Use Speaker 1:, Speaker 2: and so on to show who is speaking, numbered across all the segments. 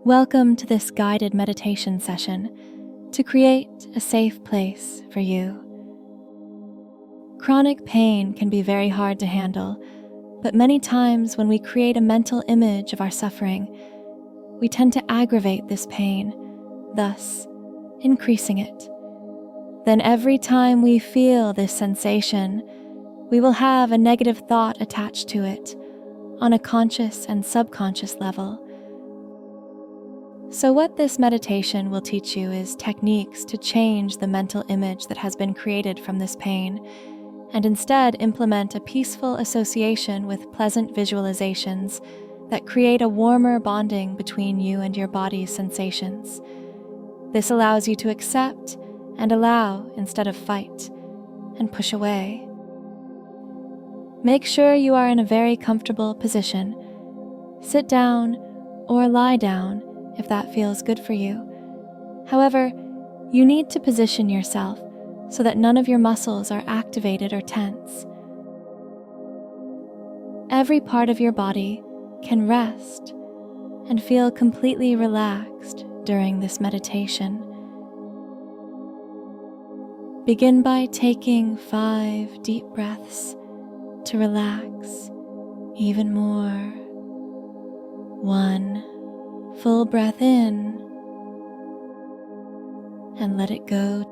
Speaker 1: Welcome to this guided meditation session to create a safe place for you. Chronic pain can be very hard to handle, but many times when we create a mental image of our suffering, we tend to aggravate this pain, thus increasing it. Then every time we feel this sensation, we will have a negative thought attached to it on a conscious and subconscious level. So what this meditation will teach you is techniques to change the mental image that has been created from this pain, and instead implement a peaceful association with pleasant visualizations that create a warmer bonding between you and your body's sensations. This allows you to accept and allow instead of fight and push away. Make sure you are in a very comfortable position. Sit down or lie down if that feels good for you. However, you need to position yourself so that none of your muscles are activated or tense. Every part of your body can rest and feel completely relaxed during this meditation. Begin by taking 5 deep breaths to relax even more. 1 full breath in and let it go.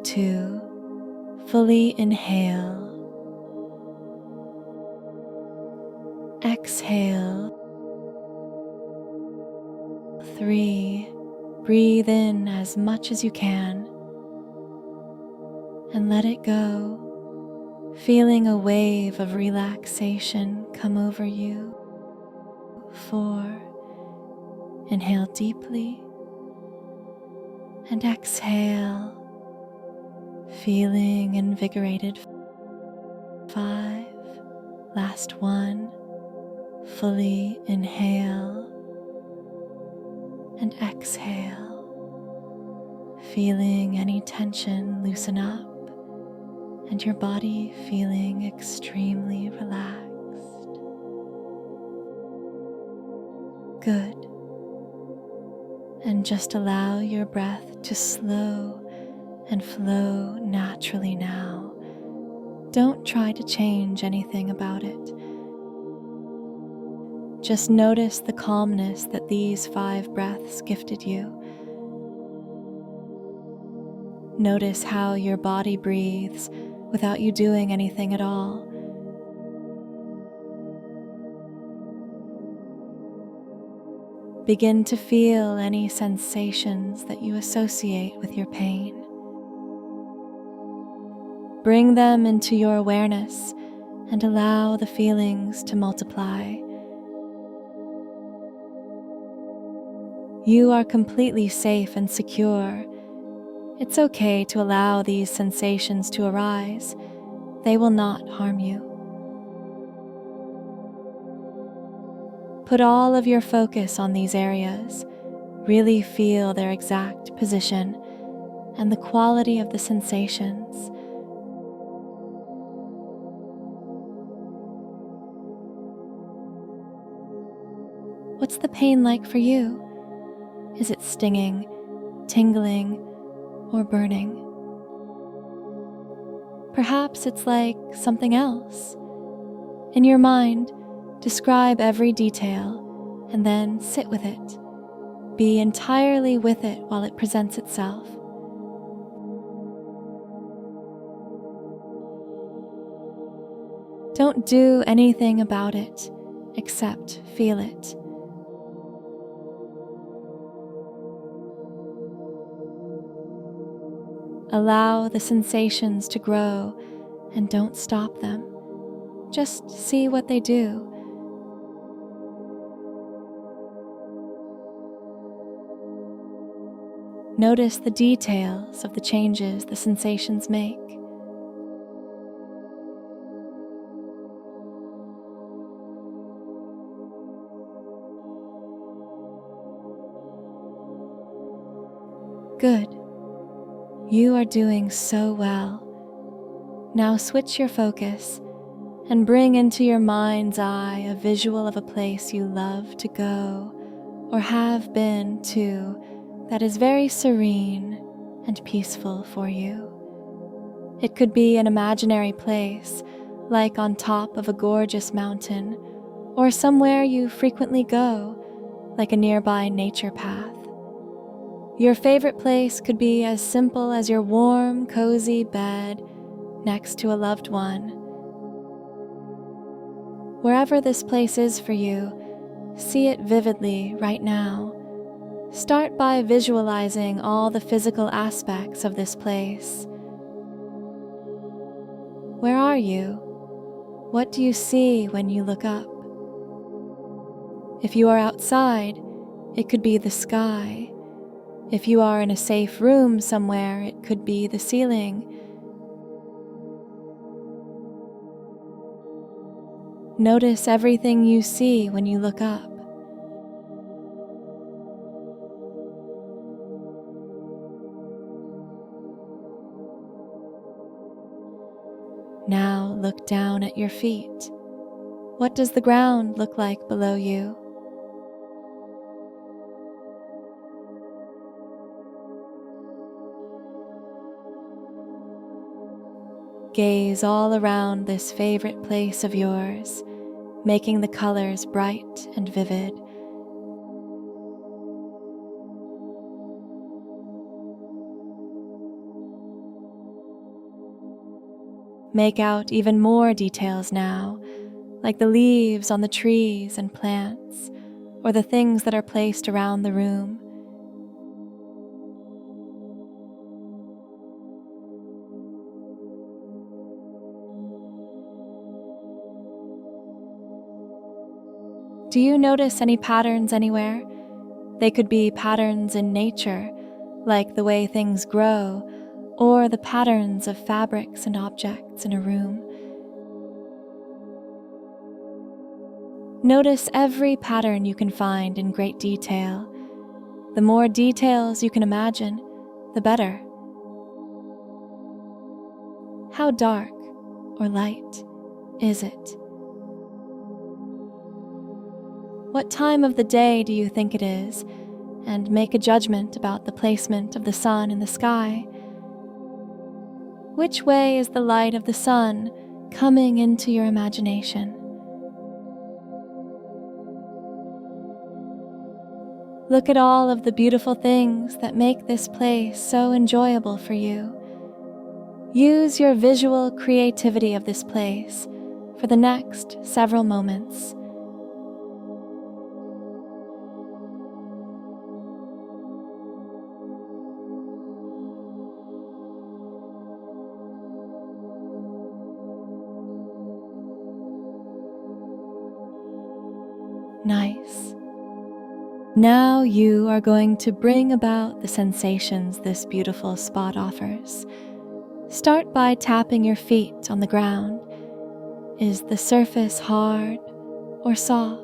Speaker 1: 2, fully inhale. Exhale. 3, breathe in as much as you can and let it go, feeling a wave of relaxation come over you. 4, inhale deeply and exhale, feeling invigorated. 5, last 1, fully inhale and exhale, feeling any tension loosen up and your body feeling extremely relaxed. Good. And just allow your breath to slow and flow naturally now. Don't try to change anything about it. Just notice the calmness that these 5 breaths gifted you. Notice how your body breathes without you doing anything at all. Begin to feel any sensations that you associate with your pain. Bring them into your awareness and allow the feelings to multiply. You are completely safe and secure. It's okay to allow these sensations to arise. They will not harm you. Put all of your focus on these areas. Really feel their exact position and the quality of the sensations. What's the pain like for you? Is it stinging, tingling, or burning? Perhaps it's like something else. In your mind, describe every detail and then sit with it. Be entirely with it while it presents itself. Don't do anything about it except feel it. Allow the sensations to grow and don't stop them. Just see what they do. Notice the details of the changes the sensations make. Good. You are doing so well. Now switch your focus and bring into your mind's eye a visual of a place you love to go or have been to, that is very serene and peaceful for you. It could be an imaginary place, like on top of a gorgeous mountain, or somewhere you frequently go, like a nearby nature path. Your favorite place could be as simple as your warm, cozy bed next to a loved one. Wherever this place is for you, see it vividly right now. Start by visualizing all the physical aspects of this place. Where are you? What do you see when you look up? If you are outside, it could be the sky. If you are in a safe room somewhere, it could be the ceiling. Notice everything you see when you look up. Now look down at your feet. What does the ground look like below you? Gaze all around this favorite place of yours, making the colors bright and vivid. Make out even more details now, like the leaves on the trees and plants, or the things that are placed around the room. Do you notice any patterns anywhere? They could be patterns in nature, like the way things grow, or the patterns of fabrics and objects in a room. Notice every pattern you can find in great detail. The more details you can imagine, the better. How dark or light is it? What time of the day do you think it is? And make a judgment about the placement of the sun in the sky. Which way is the light of the sun coming into your imagination? Look at all of the beautiful things that make this place so enjoyable for you. Use your visual creativity of this place for the next several moments. Nice. Now you are going to bring about the sensations this beautiful spot offers. Start by tapping your feet on the ground. Is the surface hard or soft?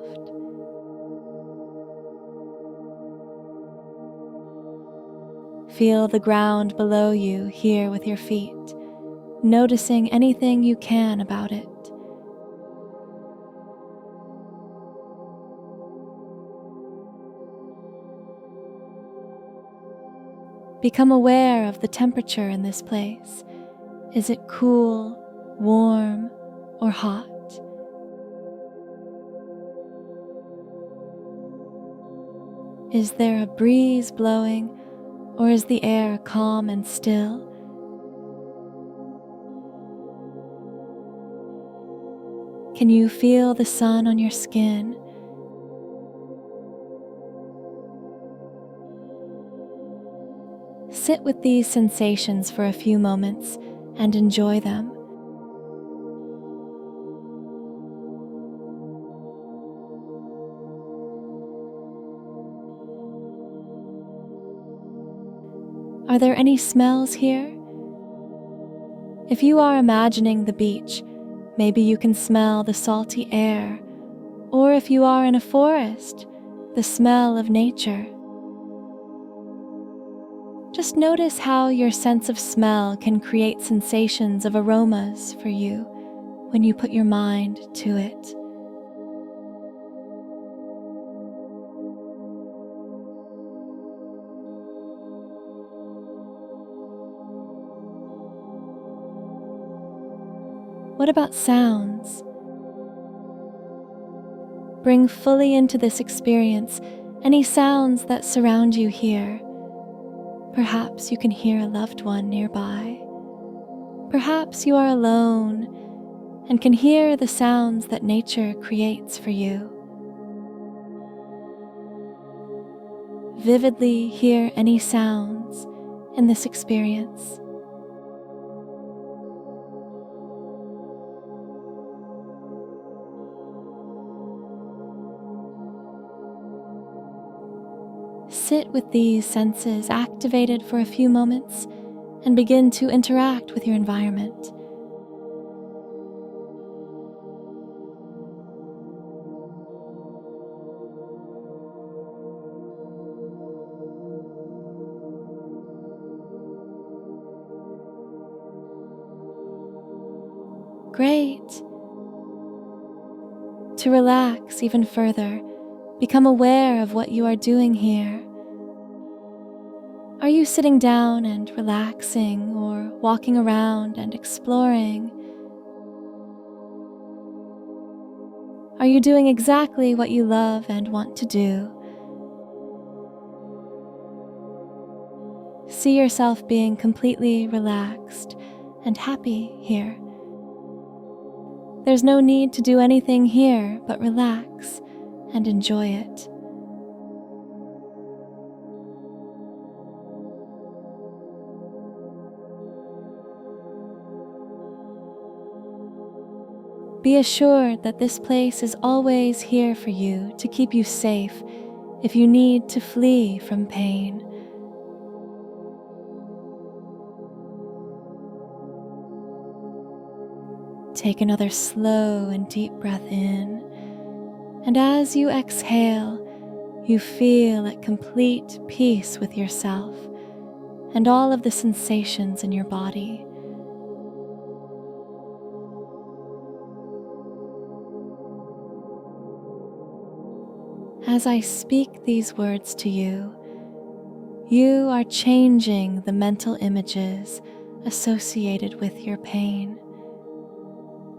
Speaker 1: Feel the ground below you here with your feet, noticing anything you can about it. Become aware of the temperature in this place. Is it cool, warm, or hot? Is there a breeze blowing, or is the air calm and still? Can you feel the sun on your skin? Sit with these sensations for a few moments and enjoy them. Are there any smells here? If you are imagining the beach, maybe you can smell the salty air, or if you are in a forest, the smell of nature. Just notice how your sense of smell can create sensations of aromas for you when you put your mind to it. What about sounds? Bring fully into this experience any sounds that surround you here. Perhaps you can hear a loved one nearby. Perhaps you are alone and can hear the sounds that nature creates for you. Vividly hear any sounds in this experience. Sit with these senses activated for a few moments and begin to interact with your environment. Great. To relax even further, become aware of what you are doing here. Are you sitting down and relaxing or walking around and exploring? Are you doing exactly what you love and want to do? See yourself being completely relaxed and happy here. There's no need to do anything here but relax and enjoy it. Be assured that this place is always here for you to keep you safe if you need to flee from pain. Take another slow and deep breath in, and as you exhale, you feel at complete peace with yourself and all of the sensations in your body. As I speak these words to you, you are changing the mental images associated with your pain.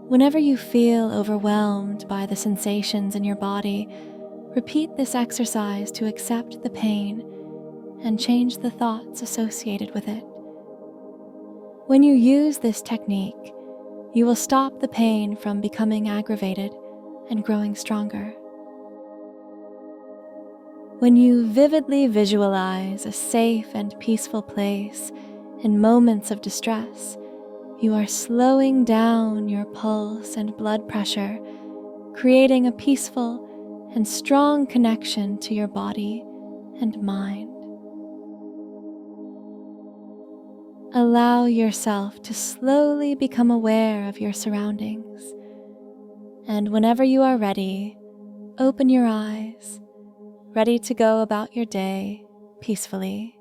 Speaker 1: Whenever you feel overwhelmed by the sensations in your body, repeat this exercise to accept the pain and change the thoughts associated with it. When you use this technique, you will stop the pain from becoming aggravated and growing stronger. When you vividly visualize a safe and peaceful place in moments of distress, you are slowing down your pulse and blood pressure, creating a peaceful and strong connection to your body and mind. Allow yourself to slowly become aware of your surroundings, and whenever you are ready, open your eyes, ready to go about your day peacefully.